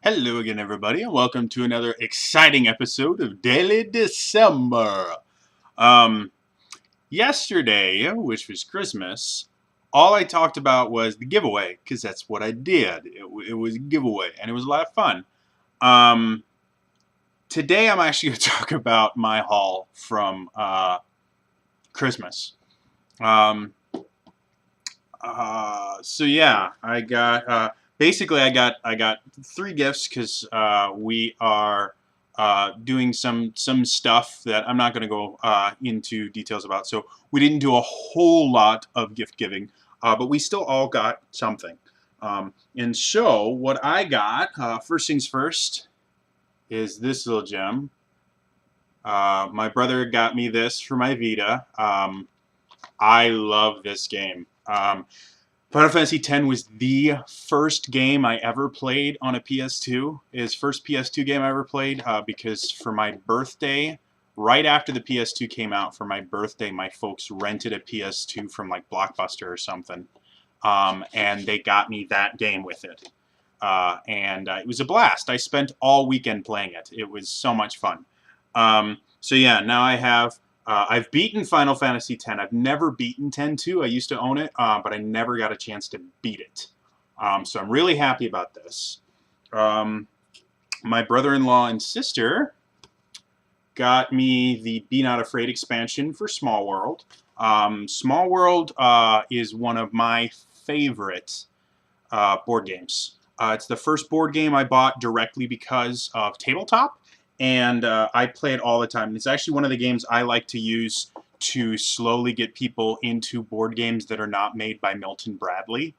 Hello again, everybody, and welcome to another exciting episode of Daily December. Um, Yesterday, which was Christmas, all I talked about was the giveaway because that's what I did. It was a giveaway, and it was a lot of fun. Um, Today, I'm actually going to talk about my haul from Christmas. Um, so yeah, I got basically I got three gifts because we are doing some stuff that I'm not going to go into details about. So we didn't do a whole lot of gift giving, but we still all got something. And so what I got, first things first, is this little gem. My brother got me this for my Vita. I love this game. Final Fantasy X was the first game I ever played on a PS2. It first PS2 game I ever played because for my birthday, right after the PS2 came out, for my birthday, my folks rented a PS2 from like Blockbuster or something, and they got me that game with it. And it was a blast. I spent all weekend playing it. It was so much fun. So yeah, now I've beaten Final Fantasy X. I've never beaten 10-2. I used to own it, but I never got a chance to beat it. So I'm really happy about this. Um, my brother-in-law and sister got me the Be Not Afraid expansion for Small World. Small World is one of my favorite board games. It's the first board game I bought directly because of tabletop, and I play it all the time. It's actually one of the games I like to use to slowly get people into board games that are not made by Milton Bradley,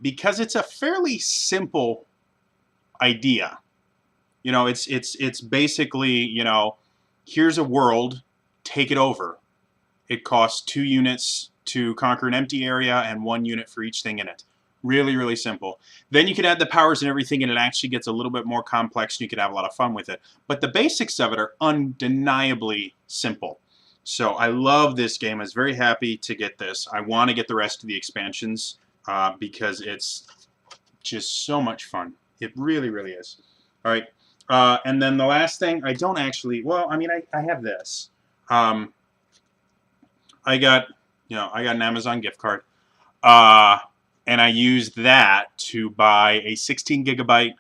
because it's a fairly simple idea. It's basically, here's a world, take it over. It costs 2 units to conquer an empty area and 1 unit for each thing in it. Really, really simple. Then you can add the powers and everything, and it actually gets a little bit more complex, and you can have a lot of fun with it. But the basics of it are undeniably simple. So I love this game. I was very happy to get this. I want to get the rest of the expansions because it's just so much fun. It really, really is. All right. And then the last thing, I don't actually, well, I mean, I have this. Um, I got, I got an Amazon gift card. Uh, and I used that to buy a 16 gigabyte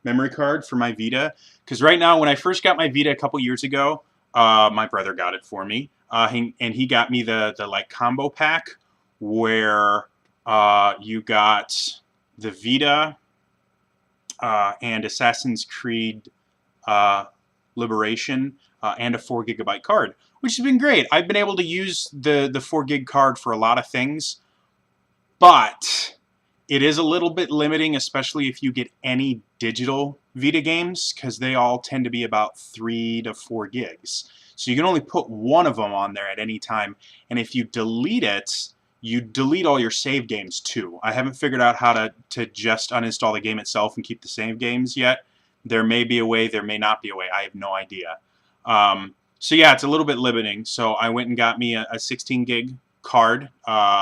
memory card for my Vita. Because right now, when I first got my Vita a couple years ago, my brother got it for me, and he got me the like combo pack where you got the Vita and Assassin's Creed uh, Liberation and a 4 gigabyte card, which has been great. I've been able to use the 4 gig card for a lot of things, but it is a little bit limiting, especially if you get any digital Vita games, because they all tend to be about 3 to 4 gigs. So you can only put one of them on there at any time, and if you delete it, you delete all your save games too. I haven't figured out how to just uninstall the game itself and keep the save games yet. There may be a way, there may not be a way. I have no idea. So yeah, it's a little bit limiting. So I went and got me a 16 gig card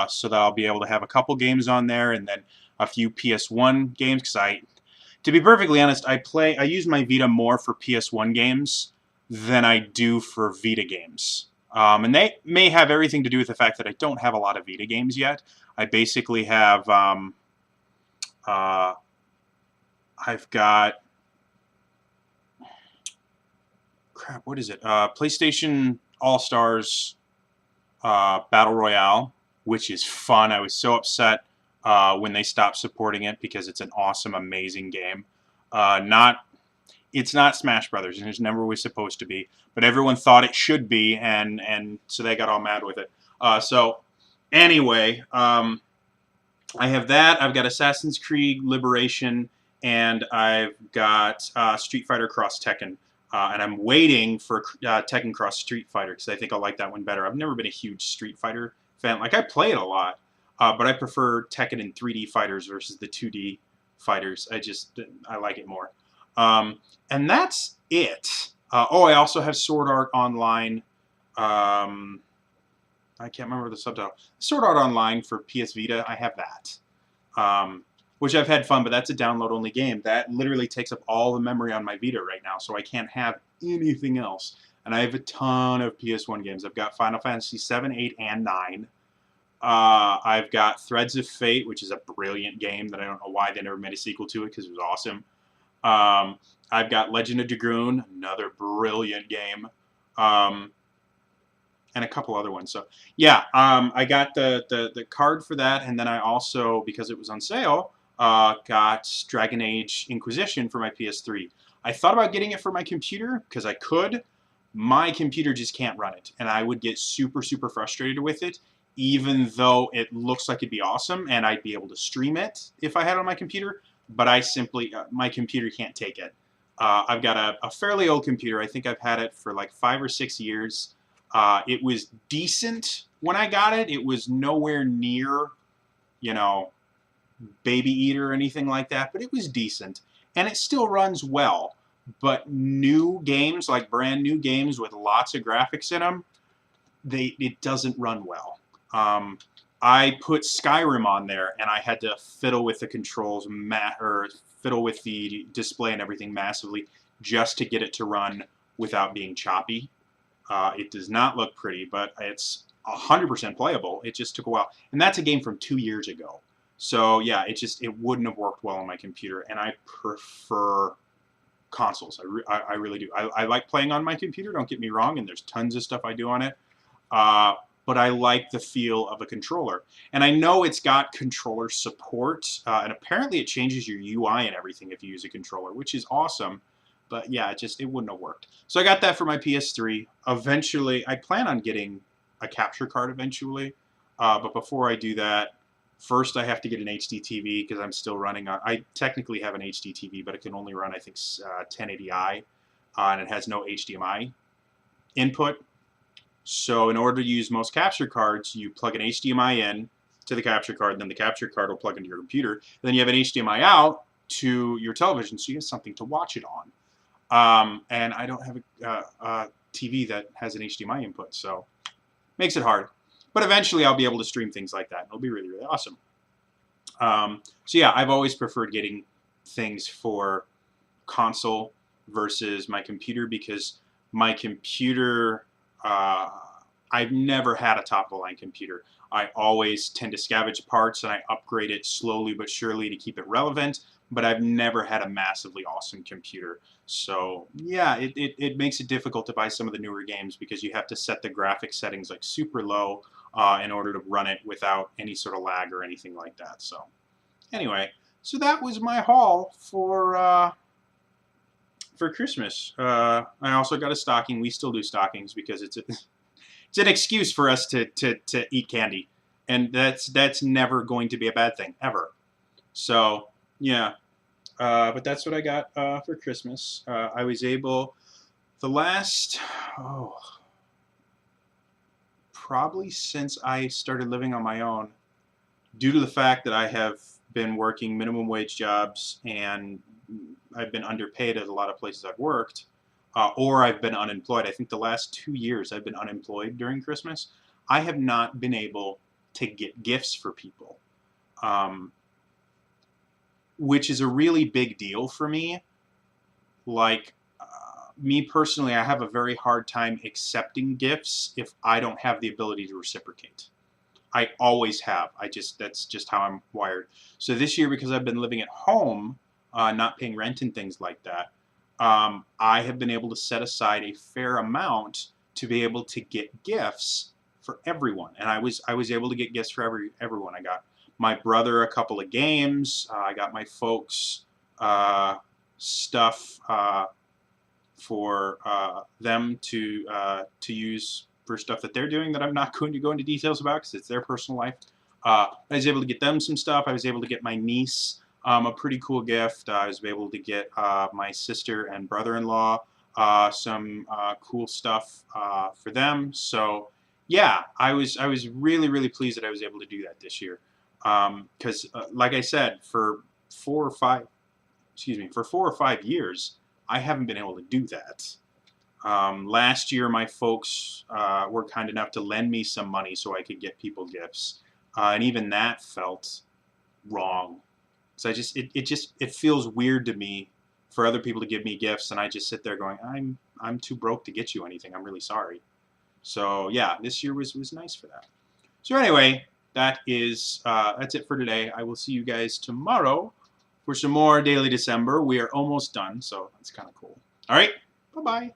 so that I'll be able to have a couple games on there and then a few PS1 games because to be perfectly honest, I use my Vita more for PS1 games than I do for Vita games. And they may have everything to do with the fact that I don't have a lot of Vita games yet. I basically have, uh, I've got, crap, what is it? PlayStation All-Stars Battle Royale, which is fun. I was so upset when they stopped supporting it because it's an awesome, amazing game. It's not Smash Brothers, and it never was supposed to be, but everyone thought it should be, and so they got all mad with it. So anyway, I have that. I've got Assassin's Creed Liberation, and I've got Street Fighter Cross Tekken. And I'm waiting for Tekken Cross Street Fighter because I think I'll like that one better. I've never been a huge Street Fighter fan. Like, I play it a lot, but I prefer Tekken in 3D fighters versus the 2D fighters. I like it more. And that's it. I also have Sword Art Online. I can't remember the subtitle. Sword Art Online for PS Vita. I have that. which I've had fun, but that's a download-only game. That literally takes up all the memory on my Vita right now, so I can't have anything else. And I have a ton of PS1 games. I've got Final Fantasy 7, 8, and 9. I've got Threads of Fate, which is a brilliant game that I don't know why they never made a sequel to it, because it was awesome. I've got Legend of Dragoon, another brilliant game. And a couple other ones. So yeah, I got the card for that, and then I also, because it was on sale, got Dragon Age Inquisition for my PS3. I thought about getting it for my computer because I could. My computer just can't run it, and I would get super, super frustrated with it, even though it looks like it'd be awesome, and I'd be able to stream it if I had it on my computer, but I simply, my computer can't take it. I've got a fairly old computer. I think I've had it for like 5 or 6 years. It was decent when I got it. It was nowhere near, you know, Baby Eater or anything like that, but it was decent. And it still runs well. But new games, like brand new games with lots of graphics in them, it doesn't run well. I put Skyrim on there, and I had to fiddle with the controls, or fiddle with the display and everything massively just to get it to run without being choppy. It does not look pretty, but it's 100% playable. It just took a while. And that's a game from 2 years ago. So yeah, it wouldn't have worked well on my computer, and I prefer consoles. I really do. I like playing on my computer, don't get me wrong, and there's tons of stuff I do on it. But I like the feel of a controller. And I know it's got controller support, and apparently it changes your UI and everything if you use a controller, which is awesome. But yeah, it wouldn't have worked. So I got that for my PS3. Eventually, I plan on getting a capture card eventually. But before I do that, first I have to get an HD TV because I'm still running on, I technically have an HD TV, but it can only run, I think, 1080i, and it has no HDMI input. So in order to use most capture cards, you plug an HDMI in to the capture card, and then the capture card will plug into your computer. And then you have an HDMI out to your television, so you have something to watch it on. And I don't have a TV that has an HDMI input, so makes it hard. But eventually I'll be able to stream things like that, and it'll be really, really awesome. So yeah, I've always preferred getting things for console versus my computer, because my computer, I've never had a top-of-the-line computer. I always tend to scavenge parts, and I upgrade it slowly but surely to keep it relevant, but I've never had a massively awesome computer. So yeah, it makes it difficult to buy some of the newer games because you have to set the graphics settings like super low in order to run it without any sort of lag or anything like that. So anyway, so that was my haul for Christmas. I also got a stocking. We still do stockings because it's an excuse for us to eat candy, and that's never going to be a bad thing ever. So yeah, but that's what I got for Christmas. I was able, the last, probably since I started living on my own, due to the fact that I have been working minimum wage jobs and I've been underpaid at a lot of places I've worked, or I've been unemployed. I think the last 2 years I've been unemployed during Christmas. I have not been able to get gifts for people, which is a really big deal for me. Like, me personally, I have a very hard time accepting gifts if I don't have the ability to reciprocate. I always have. That's just how I'm wired. So this year, because I've been living at home, not paying rent and things like that, I have been able to set aside a fair amount to be able to get gifts for everyone. And I was able to get gifts for everyone. I got my brother a couple of games. I got my folks stuff for them to use for stuff that they're doing that I'm not going to go into details about because it's their personal life. I was able to get them some stuff. I was able to get my niece a pretty cool gift. I was able to get my sister and brother-in-law some cool stuff for them. So yeah, I was really, really pleased that I was able to do that this year. Because like I said, for 4 or 5 years, I haven't been able to do that. Last year, my folks were kind enough to lend me some money so I could get people gifts. And even that felt wrong. So it feels weird to me for other people to give me gifts, and I just sit there going, I'm too broke to get you anything. I'm really sorry. So yeah, this year was nice for that. So anyway, that's it for today. I will see you guys tomorrow for some more Daily December. We are almost done, so that's kind of cool. All right, bye bye.